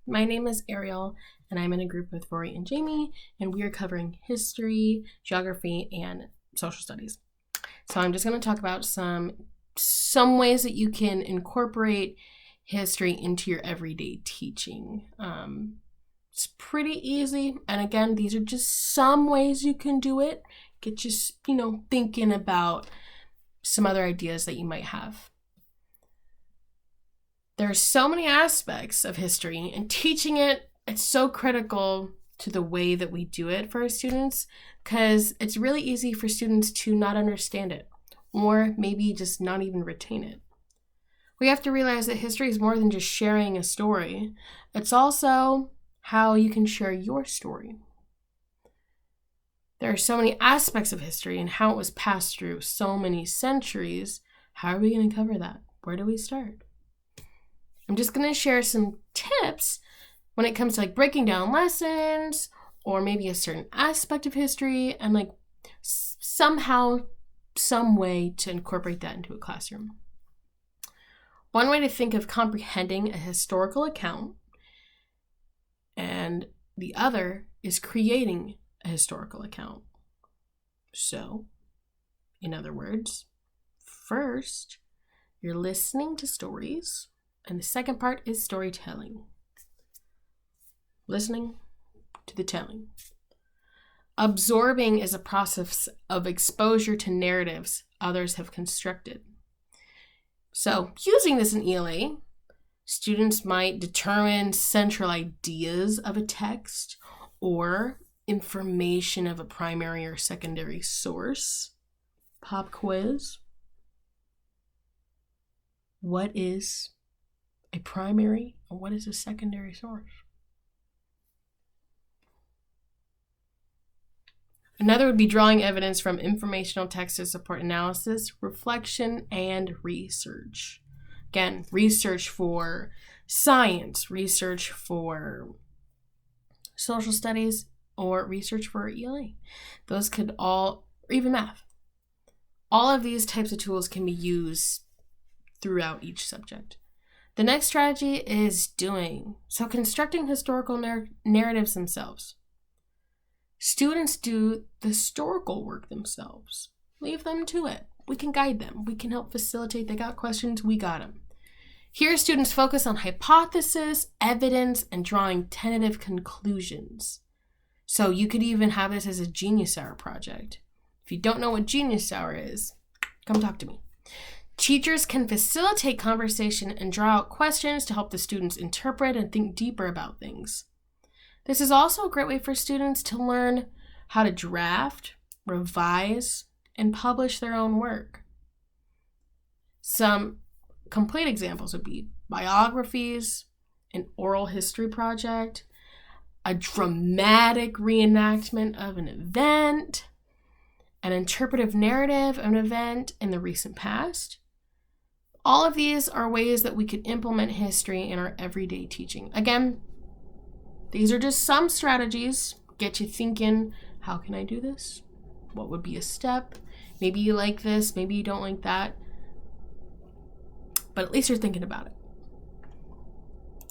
My name is Ariel, and I'm in a group with Rory and Jamie, and we are covering history, geography, and social studies. So I'm just going to talk about some ways that you can incorporate history into your everyday teaching. It's pretty easy, and again, these are just some ways you can do it. Get you, thinking about some other ideas that you might have. There are so many aspects of history, and teaching it's so critical to the way that we do it for our students, because it's really easy for students to not understand it, or maybe just not even retain it. We have to realize that history is more than just sharing a story. It's also how you can share your story. There are so many aspects of history and how it was passed through so many centuries. How are we going to cover that? Where do we start? I'm just going to share some tips when it comes to breaking down lessons or maybe a certain aspect of history and somehow, some way to incorporate that into a classroom. One way to think of comprehending a historical account, and the other is creating a historical account. So, in other words, first, you're listening to stories, and the second part is storytelling. Listening to the telling. Absorbing is a process of exposure to narratives others have constructed. So, using this in ELA, students might determine central ideas of a text or information of a primary or secondary source. Pop quiz. What is a primary and what is a secondary source? Another would be drawing evidence from informational text to support analysis, reflection, and research. Again, research for science, research for social studies, or research for ELA. Those could all, or even math. All of these types of tools can be used throughout each subject. The next strategy is doing. So constructing historical narratives themselves. Students do the historical work themselves. Leave them to it. We can guide them. We can help facilitate. They got questions, we got them. Here, students focus on hypothesis, evidence, and drawing tentative conclusions. So you could even have this as a Genius Hour project. If you don't know what Genius Hour is, come talk to me. Teachers can facilitate conversation and draw out questions to help the students interpret and think deeper about things. This is also a great way for students to learn how to draft, revise, and publish their own work. Some complete examples would be biographies, an oral history project, a dramatic reenactment of an event, an interpretive narrative of an event in the recent past. All of these are ways that we could implement history in our everyday teaching. Again, these are just some strategies. Get you thinking, how can I do this? What would be a step? Maybe you like this, maybe you don't like that. But at least you're thinking about it.